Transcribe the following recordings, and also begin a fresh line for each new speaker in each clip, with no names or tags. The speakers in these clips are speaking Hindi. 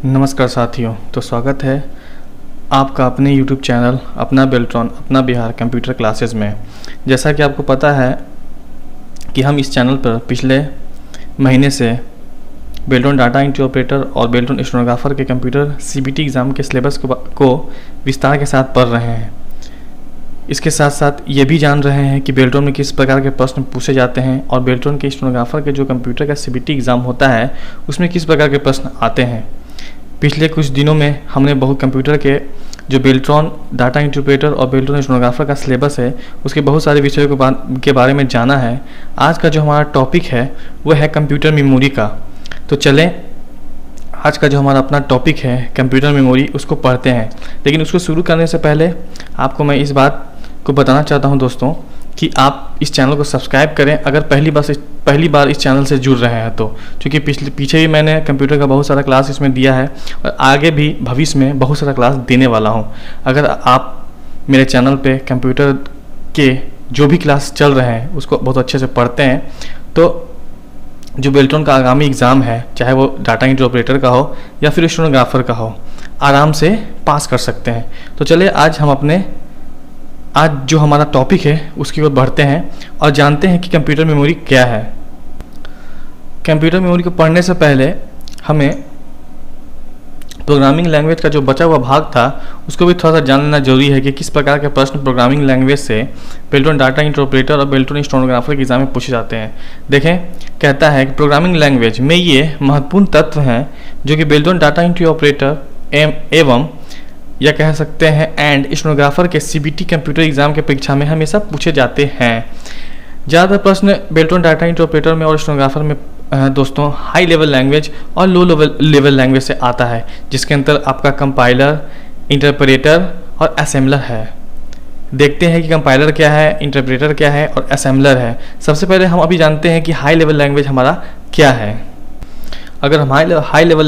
नमस्कार साथियों, तो स्वागत है आपका अपने YouTube चैनल अपना बेल्ट्रॉन अपना बिहार कंप्यूटर क्लासेस में। जैसा कि आपको पता है कि हम इस चैनल पर पिछले महीने से बेल्ट्रॉन डाटा एंट्री ऑपरेटर और बेल्ट्रॉन स्टेनोग्राफर के कंप्यूटर CBT एग्ज़ाम के सिलेबस को विस्तार के साथ पढ़ रहे हैं। इसके साथ साथ ये भी जान रहे हैं कि बेल्ट्रॉन में किस प्रकार के प्रश्न पूछे जाते हैं और बेल्ट्रॉन के स्टेनोग्राफर के जो कंप्यूटर का CBT एग्ज़ाम होता है उसमें किस प्रकार के प्रश्न आते हैं। पिछले कुछ दिनों में हमने बहुत कंप्यूटर के जो बेल्ट्रॉन डाटा इंटरप्रेटर और बेल्ट्रॉन स्टेनोग्राफर का सिलेबस है उसके बहुत सारे विषयों के बारे में जाना है। आज का जो हमारा टॉपिक है वो है कंप्यूटर मेमोरी का। तो चलें आज का जो हमारा अपना टॉपिक है कंप्यूटर मेमोरी उसको पढ़ते हैं। लेकिन उसको शुरू करने से पहले आपको मैं इस बात को बताना चाहता हूं दोस्तों कि आप इस चैनल को सब्सक्राइब करें अगर पहली बार इस चैनल से जुड़ रहे हैं तो, क्योंकि पीछे भी मैंने कंप्यूटर का बहुत सारा क्लास इसमें दिया है और आगे भी भविष्य में बहुत सारा क्लास देने वाला हूं। अगर आप मेरे चैनल पे कंप्यूटर के जो भी क्लास चल रहे हैं उसको बहुत अच्छे से पढ़ते हैं तो जो बेल्ट्रॉन का आगामी एग्ज़ाम है, चाहे वो डाटा एंट्री ऑपरेटर का हो या फिर स्टेनोग्राफर का हो, आराम से पास कर सकते हैं। तो चलिए आज जो हमारा टॉपिक है उसकी ओर बढ़ते हैं और जानते हैं कि कंप्यूटर मेमोरी क्या है। कंप्यूटर मेमोरी को पढ़ने से पहले हमें प्रोग्रामिंग लैंग्वेज का जो बचा हुआ भाग था उसको भी थोड़ा सा जान लेना जरूरी है कि किस प्रकार के प्रश्न प्रोग्रामिंग लैंग्वेज से बेल्ट्रॉन डाटा एंट्री ऑपरेटर और बेल्ट्रॉन स्टेनोग्राफर के एग्जाम में पूछे जाते हैं। देखें, कहता है कि प्रोग्रामिंग लैंग्वेज में ये महत्वपूर्ण तत्व हैं जो कि बेल्ट्रॉन डाटा एंट्री ऑपरेटर एवं या कह सकते हैं एंड स्टेनोग्राफर के CBT कंप्यूटर एग्जाम के परीक्षा में हमेशा पूछे जाते हैं। ज़्यादातर प्रश्न बेल्ट्रॉन डाटा एंट्री ऑपरेटर में और स्टेनोग्राफर में दोस्तों हाई लेवल लैंग्वेज और लो लेवल लैंग्वेज से आता है, जिसके अंदर आपका कंपाइलर, इंटरप्रेटर और असेंबलर है। देखते हैं कि कंपाइलर क्या है, इंटरप्रेटर क्या है और असेंबलर है। सबसे पहले हम अभी जानते हैं कि हाई लेवल लैंग्वेज हमारा क्या है। अगर हम हाई लेवल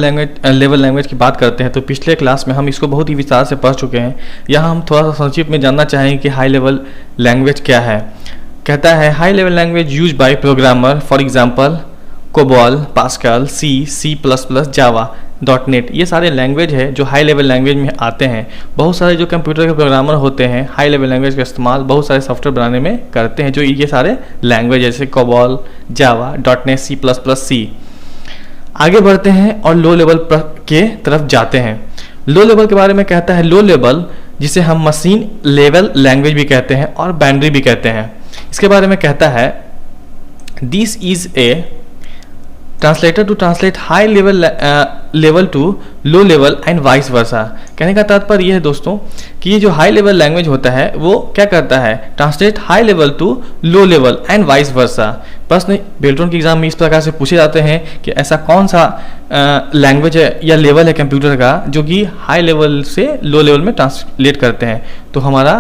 लैंग्वेज की बात करते हैं तो पिछले क्लास में हम इसको बहुत ही विस्तार से पढ़ चुके हैं। यहाँ हम थोड़ा सा संक्षिप्त में जानना चाहेंगे कि हाई लेवल लैंग्वेज क्या है। कहता है high level language use by programmer for example COBOL, pascal, C++, Java, .NET। ये सारे लैंग्वेज है जो हाई लेवल लैंग्वेज में आते हैं। बहुत सारे जो कंप्यूटर के प्रोग्रामर होते हैं हाई लेवल लैंग्वेज का इस्तेमाल बहुत सारे सॉफ्टवेयर बनाने में करते हैं, जो ये सारे लैंग्वेज जैसे कोबॉल, जावा, .NET, C++, आगे बढ़ते हैं और लो लेवल के तरफ जाते हैं। लो लेवल के बारे में कहता है लो लेवल जिसे हम मशीन लेवल लैंग्वेज भी कहते हैं और बाइनरी भी कहते हैं। इसके बारे में कहता है this is a translator to translate high level to low level and vice versa. कहने का तात्पर्य यह है दोस्तों कि ये जो हाई लेवल लैंग्वेज होता है वो क्या करता है, translate high level to low level and vice versa. प्रश्न बेल्ट्रॉन के एग्जाम में इस प्रकार से पूछे जाते हैं कि ऐसा कौन सा लैंग्वेज है या लेवल है कंप्यूटर का जो कि हाई लेवल से लो लेवल में ट्रांसलेट करते हैं। तो हमारा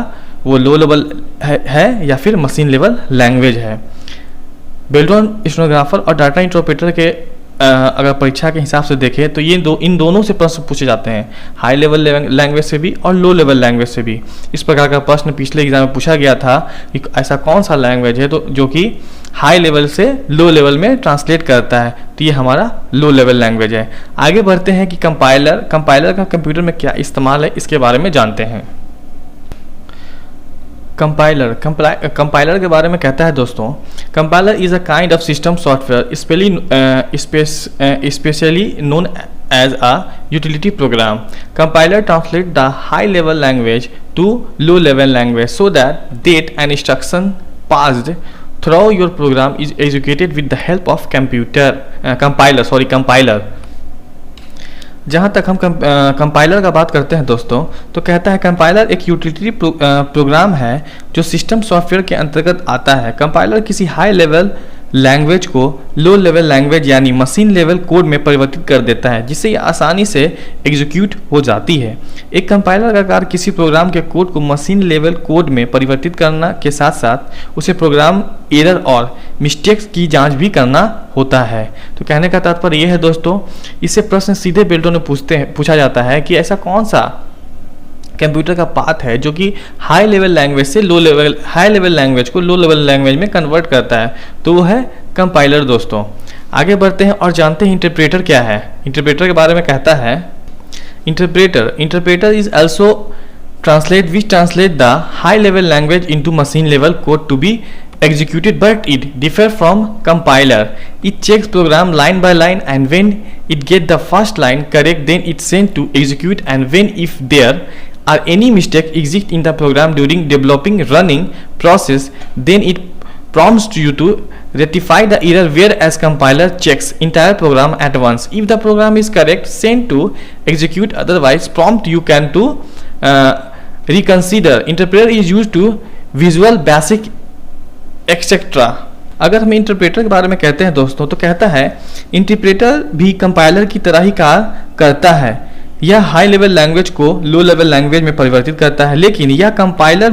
वो लो लेवल है या फिर मशीन लेवल लैंग्वेज है। बेल्ट्रॉन स्टेनोग्राफर और डाटा इंटरप्रेटर के अगर परीक्षा के हिसाब से देखें तो इन दोनों से प्रश्न पूछे जाते हैं, हाई लेवल लैंग्वेज से भी और लो लेवल लैंग्वेज से भी। इस प्रकार का प्रश्न पिछले एग्जाम में पूछा गया था कि ऐसा कौन सा लैंग्वेज है तो जो कि हाई लेवल से लो लेवल में ट्रांसलेट करता है, तो ये हमारा लो लेवल लैंग्वेज है। आगे बढ़ते हैं कि कंपाइलर का कंप्यूटर में क्या इस्तेमाल है इसके बारे में जानते हैं। कंपाइलर के बारे में कहता है दोस्तों compiler is a kind of system software specially known as a utility program. Compiler translate the high level language to low level language so that an instruction passed through your program is executed with the help of compiler. जहाँ तक हम कंपाइलर का बात करते हैं दोस्तों तो कहता है कंपाइलर एक यूटिलिटी प्रोग्राम है जो सिस्टम सॉफ्टवेयर के अंतर्गत आता है। कंपाइलर किसी हाई लेवल लैंग्वेज को लो लेवल लैंग्वेज यानी मशीन लेवल कोड में परिवर्तित कर देता है जिससे ये आसानी से एग्जीक्यूट हो जाती है। एक कंपाइलर का कार्य किसी प्रोग्राम के कोड को मशीन लेवल कोड में परिवर्तित करना के साथ साथ उसे प्रोग्राम एरर और मिस्टेक्स की जांच भी करना होता है। तो कहने का तात्पर्य यह है दोस्तों, इससे प्रश्न सीधे बेल्ट्रॉन में पूछा जाता है कि ऐसा कौन सा कंप्यूटर का पाथ है जो कि हाई लेवल लैंग्वेज से हाई लेवल लैंग्वेज को लो लेवल लैंग्वेज में कन्वर्ट करता है, तो वो है कंपाइलर दोस्तों। आगे बढ़ते हैं और जानते हैं इंटरप्रेटर क्या है। इंटरप्रेटर के बारे में कहता है Interpreter is also which translate the high level language into machine level code to be executed, but it differs from compiler. It checks program line by line, and when it get the first line correct, then it's sent to execute, and when if there are any mistake exist in the program during developing running process, then it prompts you to rectify the error, whereas compiler checks entire program at once. If the program is correct, send to execute, otherwise prompt you can to reconsider. Interpreter is used to visual basic etcetera. अगर हम इंटरप्रेटर के बारे में कहते हैं दोस्तों, तो कहता है इंटरप्रेटर भी कंपाइलर की तरह ही कार्य करता है। यह हाई लेवल लैंग्वेज को लो लेवल लैंग्वेज में परिवर्तित करता है, लेकिन यह कंपाइलर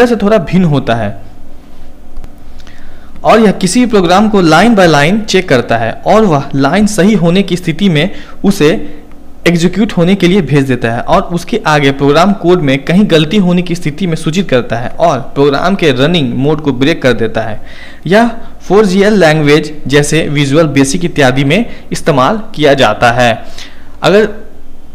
से थोड़ा भिन्न होता है, और यह किसी भी प्रोग्राम को लाइन बाय लाइन चेक करता है, और वह लाइन सही होने की स्थिति में उसे एग्जीक्यूट होने के लिए भेज देता है, और उसके आगे प्रोग्राम कोड में कहीं गलती होने की स्थिति में सूचित करता है और प्रोग्राम के रनिंग मोड को ब्रेक कर देता है। यह 4GL लैंग्वेज जैसे विजुअल बेसिक इत्यादि में इस्तेमाल किया जाता है। अगर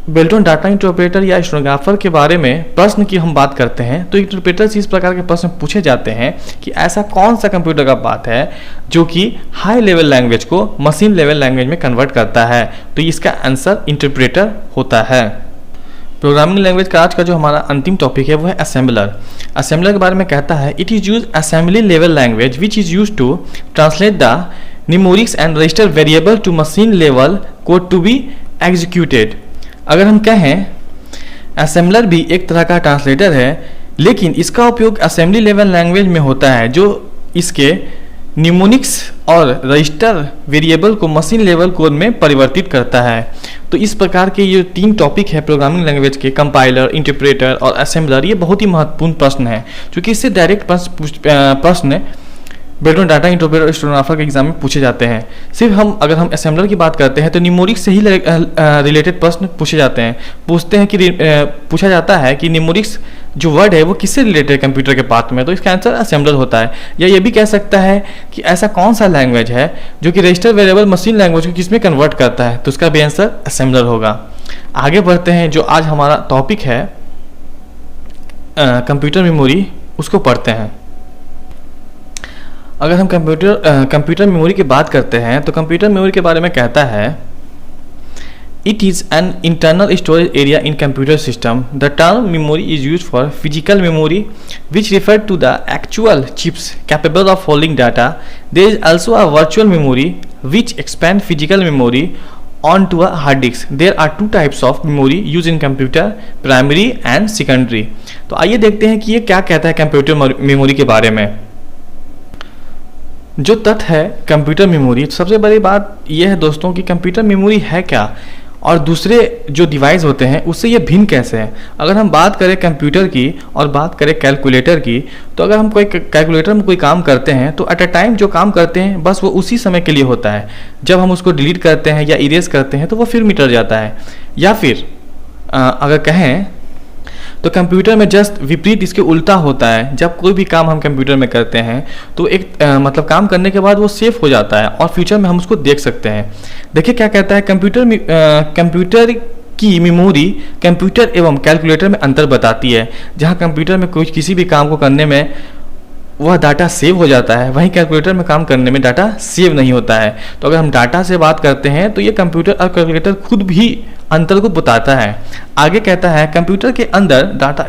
बेल्ट्रॉन डाटा इंटरप्रेटर या स्टेनोग्राफर के बारे में प्रश्न की हम बात करते हैं, तो इंटरप्रेटर से इस प्रकार के प्रश्न पूछे जाते हैं कि ऐसा कौन सा कंप्यूटर का बात है जो कि हाई लेवल लैंग्वेज को मशीन लेवल लैंग्वेज में कन्वर्ट करता है, तो इसका आंसर इंटरप्रेटर होता है। प्रोग्रामिंग लैंग्वेज का आज का जो हमारा अंतिम टॉपिक है वो है असेंबलर। असेंबलर के बारे में कहता है it is use assembly level language which is use to translate the numerics and register variable to machine level code to be executed. अगर हम कहें असेंबलर भी एक तरह का ट्रांसलेटर है, लेकिन इसका उपयोग असेंबली लेवल लैंग्वेज में होता है जो इसके न्यूमोनिक्स और रजिस्टर वेरिएबल को मशीन लेवल कोड में परिवर्तित करता है। तो इस प्रकार के ये 3 टॉपिक है प्रोग्रामिंग लैंग्वेज के, कंपाइलर, इंटरप्रेटर और असेंबलर। ये बहुत ही महत्वपूर्ण प्रश्न है क्योंकि इससे डायरेक्ट प्रश्न बेल्ट्रॉन डाटा इंटरप्रेटर और स्टेनोग्राफर के एग्जाम में पूछे जाते हैं। सिर्फ अगर हम असेंबलर की बात करते हैं तो न्यूमेरिक्स से ही रिलेटेड प्रश्न पूछे जाते हैं। पूछा जाता है कि न्यूमेरिक्स जो वर्ड है वो किससे रिलेटेड है कंप्यूटर के पार्ट में, तो इसका आंसर असेंबलर होता है। या ये भी कह सकता है कि ऐसा कौन सा लैंग्वेज है जो कि रजिस्टर वेरिएबल मशीन लैंग्वेज को किसमें कन्वर्ट करता है, तो उसका भी आंसर असेंबलर होगा। आगे बढ़ते हैं, जो आज हमारा टॉपिक है कंप्यूटर मेमोरी, उसको पढ़ते हैं। अगर हम कंप्यूटर मेमोरी की बात करते हैं तो कंप्यूटर मेमोरी के बारे में कहता है it is an internal storage area in computer system. The term memory is use for physical memory which refer to the actual chips capable of holding data. There is also a virtual memory which expand physical memory on to a hard disk. There are 2 types of memory used in computer, primary and secondary. तो आइए देखते हैं कि ये क्या कहता है कंप्यूटर मेमोरी के बारे में। जो तथ्य है कंप्यूटर मेमोरी, सबसे बड़ी बात यह है दोस्तों कि कंप्यूटर मेमोरी है क्या और दूसरे जो डिवाइस होते हैं उससे ये भिन्न कैसे है। अगर हम बात करें कंप्यूटर की और बात करें कैलकुलेटर की, तो अगर हम कोई कैलकुलेटर में कोई काम करते हैं तो एट अ टाइम जो काम करते हैं बस वो उसी समय के लिए होता है। जब हम उसको डिलीट करते हैं या इरेज करते हैं तो वो फिर मिट जाता है। या फिर अगर कहें तो कंप्यूटर में जस्ट विपरीत इसके उल्टा होता है। जब कोई भी काम हम कंप्यूटर में करते हैं तो एक मतलब काम करने के बाद वो सेव हो जाता है और फ्यूचर में हम उसको देख सकते हैं। देखिए क्या कहता है, कंप्यूटर की मेमोरी कंप्यूटर एवं कैलकुलेटर में अंतर बताती है। जहाँ कंप्यूटर में किसी भी काम को करने में वह डाटा सेव हो जाता है, वहीं कैलकुलेटर में काम करने में डाटा सेव नहीं होता है। तो अगर हम डाटा से बात करते हैं तो ये कंप्यूटर और कैलकुलेटर खुद भी अंतर को बताता है। आगे कहता है कंप्यूटर के अंदर डाटा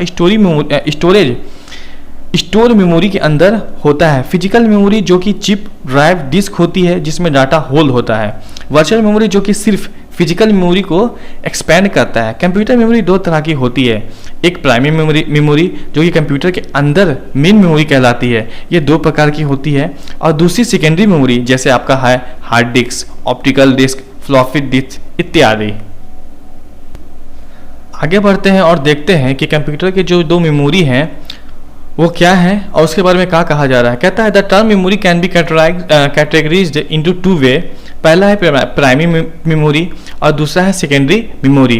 स्टोर मेमोरी के अंदर होता है। फिजिकल मेमोरी जो कि चिप ड्राइव डिस्क होती है जिसमें डाटा होल्ड होता है। वर्चुअल मेमोरी जो कि सिर्फ फिजिकल मेमोरी को एक्सपेंड करता है। कंप्यूटर मेमोरी 2 तरह की होती है, एक प्राइमरी मेमोरी जो कि कंप्यूटर के अंदर मेन मेमोरी कहलाती है, ये 2 प्रकार की होती है, और दूसरी सेकेंडरी मेमोरी जैसे आपका है hard disk, optical disk, floppy disk इत्यादि। आगे बढ़ते हैं और देखते हैं कि कंप्यूटर के जो 2 मेमोरी हैं वो क्या है और उसके बारे में क्या कहा जा रहा है। कहता है the term memory can be categorised into 2 वे। पहला है प्राइमरी मेमोरी और दूसरा है सेकेंडरी मेमोरी।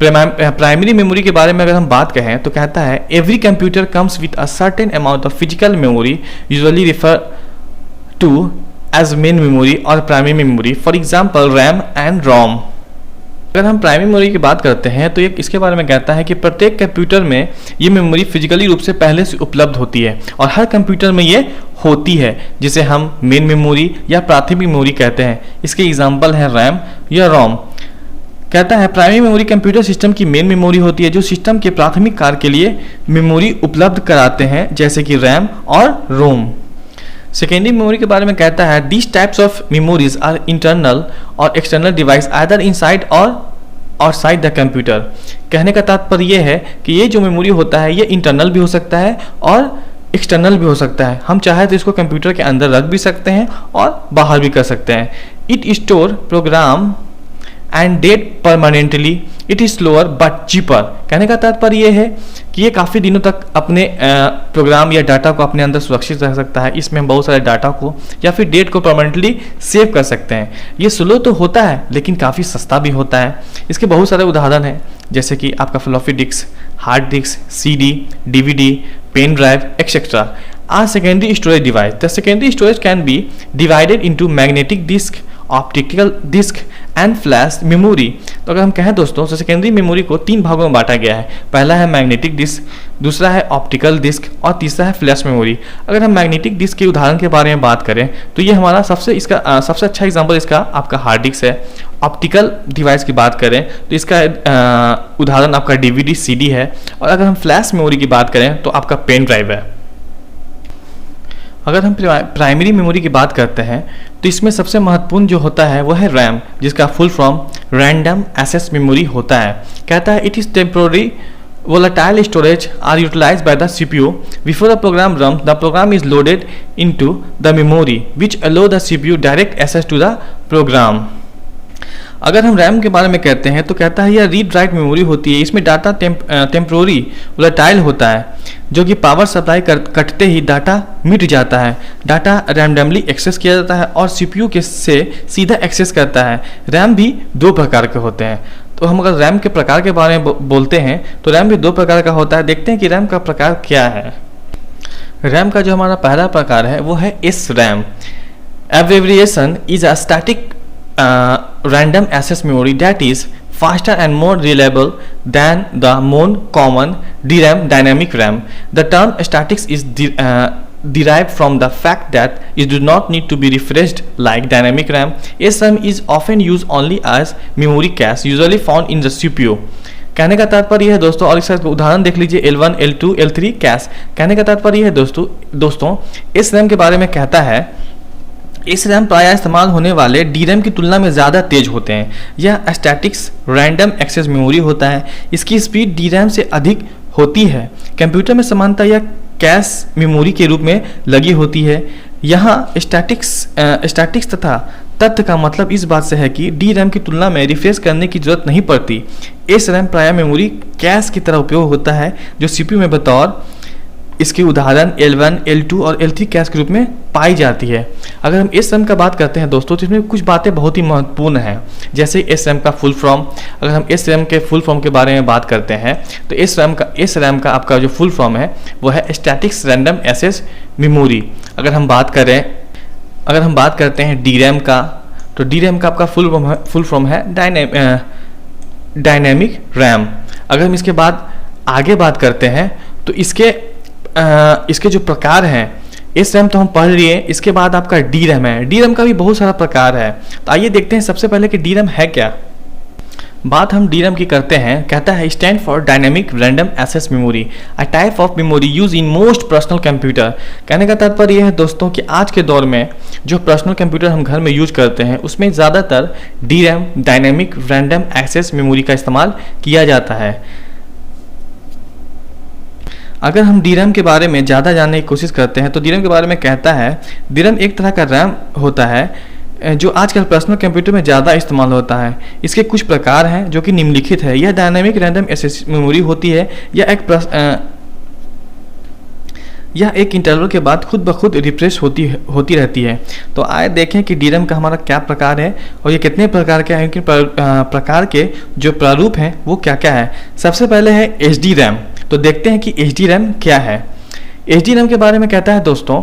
प्राइमरी मेमोरी के बारे में अगर हम बात कहें तो कहता है every computer comes with a certain amount of physical memory usually refer to as main memory और primary memory, for example RAM and ROM. अगर हम प्राइमरी मेमोरी की बात करते हैं तो ये इसके बारे में कहता है कि प्रत्येक कंप्यूटर में ये मेमोरी फिजिकली रूप से पहले से उपलब्ध होती है और हर कंप्यूटर में ये होती है, जिसे हम मेन मेमोरी या प्राथमिक मेमोरी कहते हैं। इसके एग्जाम्पल है रैम या रोम। कहता है प्राइमरी मेमोरी कंप्यूटर सिस्टम की मेन मेमोरी होती है जो सिस्टम के प्राथमिक कार्य के लिए मेमोरी उपलब्ध कराते हैं, जैसे कि रैम और रोम। सेकेंडरी मेमोरी के बारे में कहता है this types of memories are internal और एक्सटर्नल डिवाइस आइदर इनसाइड और आउटसाइड द कंप्यूटर। कहने का तात्पर्य यह है कि ये जो मेमोरी होता है ये इंटरनल भी हो सकता है और एक्सटर्नल भी हो सकता है। हम चाहे तो इसको कंप्यूटर के अंदर रख भी सकते हैं और बाहर भी कर सकते हैं। It store program and data permanently, it is slower but cheaper. कहने का तात्पर्य यह है कि ये काफ़ी दिनों तक अपने प्रोग्राम या डाटा को अपने अंदर सुरक्षित रख सकता है। इसमें हम बहुत सारे डाटा को या फिर डेट को परमानेंटली सेव कर सकते हैं। ये स्लो तो होता है लेकिन काफ़ी सस्ता भी होता है। इसके बहुत सारे उदाहरण हैं, जैसे कि आपका floppy disk, hard disk, CD, DVD, pen drive etcetera are secondary storage device. The secondary storage can be divided into magnetic disk, optical disk and flash memory. तो अगर हम कहें दोस्तों तो सेकेंडरी मेमोरी को 3 भागों में बांटा गया है। पहला है मैग्नेटिक डिस्क, दूसरा है ऑप्टिकल डिस्क और तीसरा है फ्लैश मेमोरी। अगर हम मैग्नेटिक डिस्क के उदाहरण के बारे में बात करें तो ये हमारा सबसे अच्छा एग्जांपल इसका आपका हार्ड डिस्क है। ऑप्टिकल डिवाइस की बात करें तो इसका उदाहरण आपका DVD, CD है। और अगर हम फ्लैश मेमोरी की बात करें तो आपका पेन ड्राइव है। अगर हम प्राइमरी मेमोरी की बात करते हैं तो इसमें सबसे महत्वपूर्ण जो होता है वो है रैम, जिसका full form random access memory होता है। कहता है it is temporary volatile storage are utilized by the CPU before the program runs. The program is loaded into the memory which allow the CPU direct access to the program. अगर हम रैम के बारे में कहते हैं तो कहता है यह रीड राइट मेमोरी होती है। इसमें डाटा टेम्पोररी वोलेटाइल होता है, जो कि पावर सप्लाई कटते ही डाटा मिट जाता है। डाटा रैंडमली एक्सेस किया जाता है और CPU के से सीधा एक्सेस करता है। रैम भी 2 प्रकार के होते हैं। तो हम अगर रैम के प्रकार के बारे में बोलते हैं तो रैम भी 2 प्रकार का होता है। देखते हैं कि रैम का प्रकार क्या है। रैम का जो हमारा पहला प्रकार है वो है SRAM। Abbreviation is a static random access memory that is faster and more reliable than the more common DRAM dynamic RAM. The term statics is derived from the fact that it does not need to be refreshed like dynamic RAM. SRAM is often used only as memory cache, usually found in the CPU. कहने का तात्पर्य यह है दोस्तों, और इसका उदाहरण देख लीजिए L1, L2, L3 कैश। कहने का तात्पर्य यह है दोस्तों SRAM के बारे में कहता है SRAM प्रायः इस्तेमाल होने वाले DRAM की तुलना में ज़्यादा तेज होते हैं। यह स्टैटिक्स रैंडम एक्सेस मेमोरी होता है। इसकी स्पीड DRAM से अधिक होती है। कंप्यूटर में समानता यह कैश मेमोरी के रूप में लगी होती है। यहाँ स्टैटिक्स तथा तथ्य का मतलब इस बात से है कि DRAM की तुलना में रिफ्रेश करने की जरूरत नहीं पड़ती। SRAM प्रायः मेमोरी कैश की तरह उपयोग होता है जो CPU में बतौर इसके उदाहरण L1, L2 और L3 कैश के रूप में पाई जाती है। अगर हम SRAM का बात करते हैं दोस्तों तो इसमें कुछ बातें बहुत ही महत्वपूर्ण हैं, जैसे SRAM का फुल फॉर्म। अगर हम SRAM के फुल फॉर्म के बारे में बात करते हैं तो SRAM का आपका जो फुल फॉर्म है वो है स्टैटिक्स रैंडम एक्सेस मेमोरी। अगर हम बात करते हैं DRAM का तो DRAM का आपका फुल फॉर्म है डायनेमिक रैम। अगर हम इसके बाद आगे बात करते हैं तो इसके जो प्रकार हैं SRAM तो हम पढ़ लिए। इसके बाद आपका DRAM है। DRAM का भी बहुत सारा प्रकार है। तो आइए देखते हैं सबसे पहले कि DRAM है क्या। बात हम DRAM की करते हैं। कहता है stand for dynamic random access memory, a type of memory use in most personal computer. कहने का तात्पर्य यह है दोस्तों कि आज के दौर में जो पर्सनल कंप्यूटर हम घर में यूज करते हैं उसमें ज़्यादातर DRAM dynamic random access memory का इस्तेमाल किया जाता है। अगर हम DRAM के बारे में ज़्यादा जानने की कोशिश करते हैं तो DRAM के बारे में कहता है DRAM एक तरह का रैम होता है जो आजकल पर्सनल कंप्यूटर में ज़्यादा इस्तेमाल होता है। इसके कुछ प्रकार हैं जो कि निम्नलिखित है। यह डायनेमिक रैंडम एक्सेस मेमोरी होती है। यह एक इंटरवल के बाद खुद ब खुद रिफ्रेश होती रहती है। तो आइए देखें कि DRAM का हमारा क्या प्रकार है और ये कितने प्रकार के हैं, प्रकार के जो प्रारूप हैं वो क्या क्या है। सबसे पहले है HDRAM। तो देखते हैं कि HDRAM क्या है। HDRAM के बारे में कहता है दोस्तों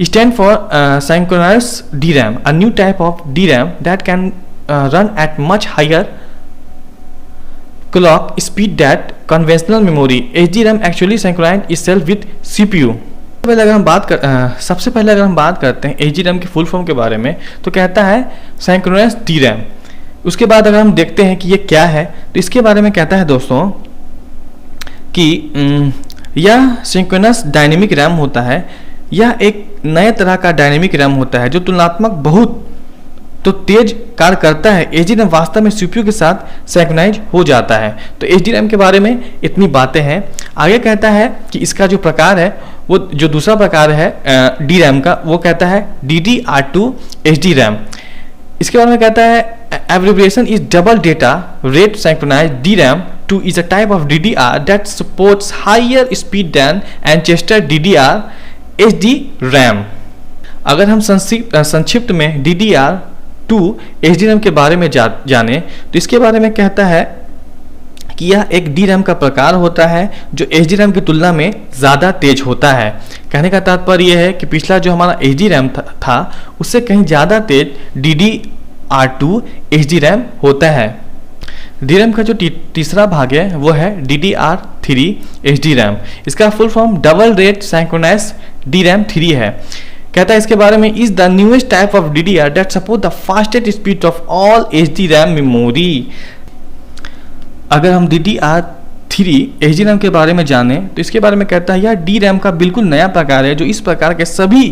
stand for synchronous DRAM, a new type of DRAM that can run at much higher clock speed that conventional memory HDRAM actually synchronize itself with CPU। सबसे पहले अगर हम बात करते हैं HDRAM की फुल फॉर्म के बारे में, तो कहता है सिंक्रोनस DRAM। उसके बाद अगर हम देखते हैं कि ये क्या है, तो इसके बारे में कहता है दोस्तों कि यह सिंक्रोनस डायनेमिक रैम होता है। यह एक नए तरह का डायनेमिक रैम होता है जो तुलनात्मक बहुत तो तेज कार्य करता है। HDRAM वास्तव में CPU के साथ सिंक्रोनाइज हो जाता है। तो HDRAM के बारे में इतनी बातें हैं। आगे कहता है कि इसका जो प्रकार है, वो जो दूसरा प्रकार है DRAM का, वो कहता है DDR2 HDRAM। इसके बारे में कहता है abbreviation is double data rate synchronized DRAM 2 is a type of DDR that supports higher speed than ancestor DDR HDRAM। अगर हम संक्षिप्त में DDR2 HDRAM के बारे में जाने, तो इसके बारे में कहता है कि यह एक DRAM का प्रकार होता है जो HDRAM की तुलना में ज़्यादा तेज होता है। कहने का तात्पर्य यह है कि पिछला जो हमारा HDRAM था उससे कहीं ज़्यादा तेज DDR2 HDRAM होता है। DRAM का जो तीसरा भाग है वो है DDR3 HDRAM। इसका full form double rate synchronous DRAM 3 है। कहता है इसके बारे में is the newest type of DDR that support the fastest speed of all HDRAM memory. अगर हम DDR3 HDRAM के बारे में जाने, तो इसके बारे में कहता है यह DRAM का बिल्कुल नया प्रकार है जो इस प्रकार के सभी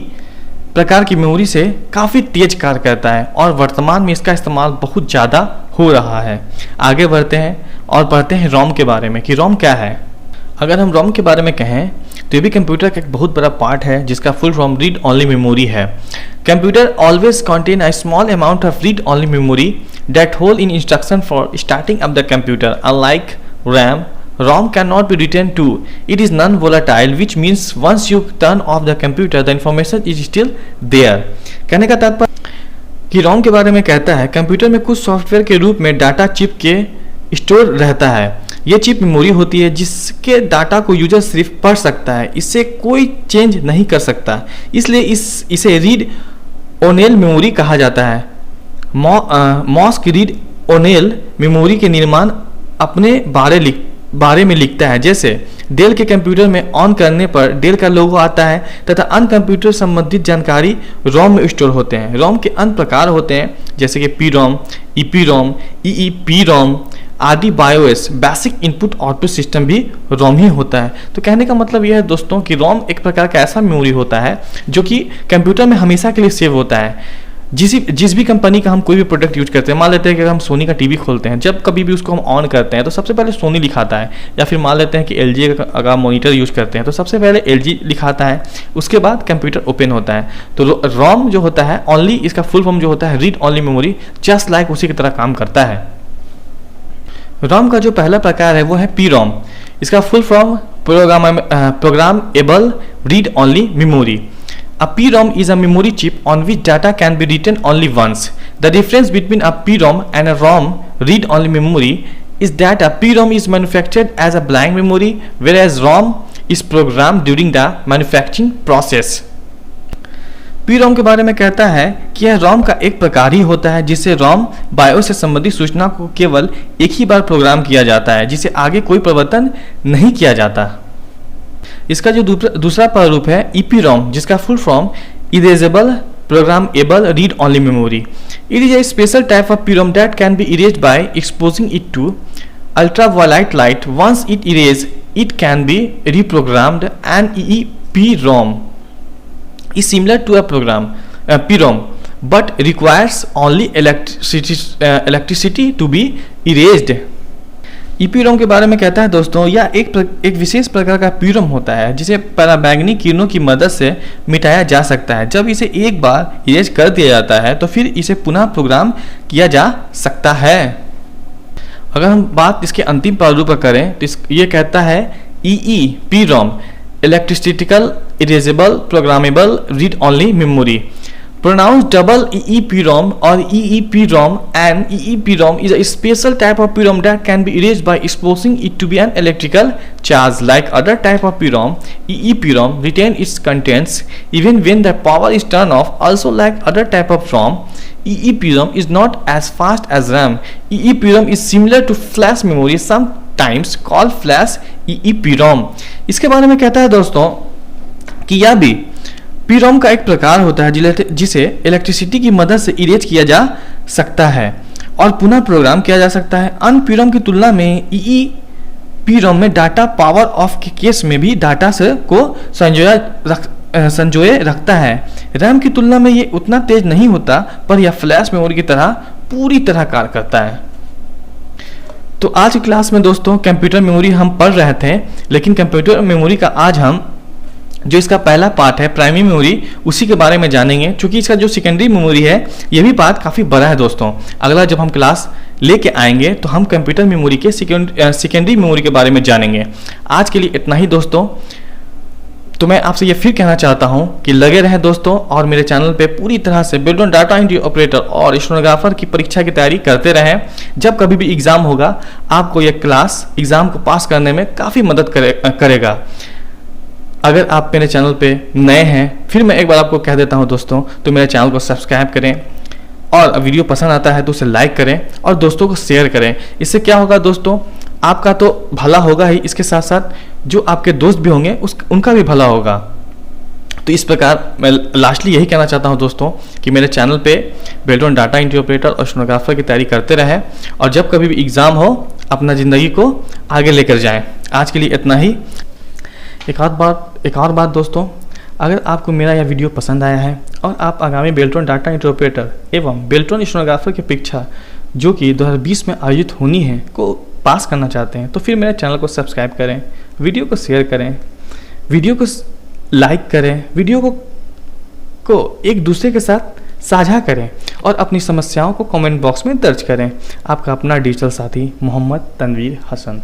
प्रकार की मेमोरी से काफ़ी तेज कार्य करता है और वर्तमान में इसका इस्तेमाल बहुत ज़्यादा हो रहा है। आगे बढ़ते हैं और पढ़ते हैं रोम के बारे में कि रोम क्या है। अगर हम रोम के बारे में कहें तो ये भी कंप्यूटर का एक बहुत बड़ा पार्ट है जिसका full form read only memory है। Computer always contain a small amount of read only memory that hold in instruction for starting up the computer. Unlike RAM, ROM cannot be written to. It is non-volatile, which means once you turn off the computer, the information is still there. कहने का तात्पर्य कि ROM के बारे में कहता है कंप्यूटर में कुछ सॉफ्टवेयर के रूप में डाटा चिप के स्टोर रहता है। ये चिप मेमोरी होती है जिसके डाटा को यूजर सिर्फ पढ़ सकता है, इससे कोई चेंज नहीं कर सकता, इसलिए इसे रीड ओनेल मेमोरी कहा जाता है। मॉस्क रीड ओनेल मेमोरी के निर्माण अपने बारे में लिखता है। जैसे डेल के कंप्यूटर में ऑन करने पर डेल का लोगो आता है तथा अन्य कंप्यूटर संबंधित जानकारी रोम में स्टोर होते हैं। रोम के अन्य प्रकार होते हैं जैसे कि पीरोम, ईपीरोम, ईईपीरोम आदि। बायोएस बेसिक इनपुट आउटपुट सिस्टम भी रोम ही होता है। तो कहने का मतलब यह है दोस्तों कि रोम एक प्रकार का ऐसा मेमोरी होता है जो कि कंप्यूटर में हमेशा के लिए सेव होता है। जिस भी कंपनी का हम कोई भी प्रोडक्ट यूज करते हैं, मान लेते हैं कि हम सोनी का टीवी खोलते हैं, जब कभी भी उसको हम ऑन करते हैं तो सबसे पहले सोनी लिखाता है, या फिर मान लेते हैं कि एलजी का अगर मॉनिटर यूज करते हैं तो सबसे पहले एलजी लिखाता है, उसके बाद कंप्यूटर ओपन होता है। तो रोम जो होता है ओनली, इसका फुल फॉर्म जो होता है read only memory, just like उसी की तरह काम करता है। रोम का जो पहला प्रकार है वो है पीरोम। इसका full form programmable read only memory. A PROM is a memory chip on which data can be written only once. The difference between a PROM and a ROM read-only memory is that a PROM is manufactured as a blank memory, whereas ROM is programmed during the manufacturing process. PROM के बारे में कहता है कि यह ROM का एक प्रकार ही होता है जिससे ROM बायोस से संबंधित सूचना को केवल एक ही बार प्रोग्राम किया जाता है, जिसे आगे कोई परिवर्तन नहीं किया जाता। इसका जो दूसरा प्रारूप है EPROM, जिसका full form erasable programmable read only memory. It is a special type of PROM that can be erased by exposing it to ultraviolet light. Once it erase it can be reprogrammed। and EEPROM is similar to a PROM but requires only electricity to be erased। EPROM के बारे में कहता है दोस्तों यह एक विशेष प्रकार का PROM होता है जिसे पराबैंगनी किरणों की मदद से मिटाया जा सकता है। जब इसे एक बार इरेज कर दिया जाता है तो फिर इसे पुनः प्रोग्राम किया जा सकता है। अगर हम बात इसके अंतिम प्रारूप पर करें तो ये कहता है EEPROM electrically erasable programmable read only memory. pronounced double EEPROM or EEPROM, and EEPROM is a special type of PROM that can be erased by exposing it to be an electrical charge. Like other type of PROM, EEPROM retain its contents even when the power is turned off. Also, like other type of ROM, EEPROM is not as fast as RAM. EEPROM is similar to flash memory, sometimes called flash EEPROM. इसके बारे में कहता है दोस्तों कि यह भी PROM का एक प्रकार होता है जिसे इलेक्ट्रिसिटी की मदद से इरेज किया जा सकता है और पुनः प्रोग्राम किया जा सकता है। अन्य PROM की तुलना में EEPROM में डाटा पावर ऑफ के केस में भी डाटा से को संजोए रखता है। रैम की तुलना में ये उतना तेज नहीं होता, पर यह फ्लैश मेमोरी की तरह पूरी तरह कार्य करता है। तो आज की क्लास में दोस्तों कंप्यूटर मेमोरी हम पढ़ रहे थे, लेकिन कंप्यूटर मेमोरी का आज हम जो इसका पहला पार्ट है प्राइमरी मेमोरी, उसी के बारे में जानेंगे। क्योंकि इसका जो सेकेंडरी मेमोरी है ये भी पार्ट काफ़ी बड़ा है दोस्तों। अगला जब हम क्लास लेके आएंगे तो हम कंप्यूटर मेमोरी के सेकेंडरी मेमोरी के बारे में जानेंगे। आज के लिए इतना ही दोस्तों। तो मैं आपसे ये फिर कहना चाहता हूँ कि लगे रहें दोस्तों और मेरे चैनल पे पूरी तरह से बेल्ट्रॉन डाटा एंट्री ऑपरेटर और स्टेनोग्राफर की परीक्षा की तैयारी करते रहें। जब कभी भी एग्ज़ाम होगा आपको ये क्लास एग्ज़ाम को पास करने में काफ़ी मदद करेगा। अगर आप मेरे चैनल पे नए हैं, फिर मैं एक बार आपको कह देता हूं दोस्तों, तो मेरे चैनल को सब्सक्राइब करें और वीडियो पसंद आता है तो उसे लाइक करें और दोस्तों को शेयर करें। इससे क्या होगा दोस्तों, आपका तो भला होगा ही, इसके साथ साथ जो आपके दोस्त भी होंगे उनका भी भला होगा। तो इस प्रकार मैं लास्टली यही कहना चाहता हूं दोस्तों कि मेरे चैनल पे बेल्ट्रॉन डाटा एंट्री ऑपरेटर और स्टेनोग्राफर की तैयारी करते रहें और जब कभी भी एग्ज़ाम हो अपना ज़िंदगी को आगे लेकर जाएँ। आज के लिए इतना ही। एक और बात दोस्तों, अगर आपको मेरा यह वीडियो पसंद आया है और आप आगामी बेल्ट्रॉन डाटा एंट्री ऑपरेटर एवं बेल्ट्रॉन स्टेनोग्राफर की परीक्षा जो कि 2020 में आयोजित होनी है को पास करना चाहते हैं, तो फिर मेरे चैनल को सब्सक्राइब करें, वीडियो को शेयर करें, वीडियो को लाइक करें, वीडियो को एक दूसरे के साथ साझा करें और अपनी समस्याओं को कमेंट बॉक्स में दर्ज करें। आपका अपना डिजिटल साथी मोहम्मद तनवीर हसन।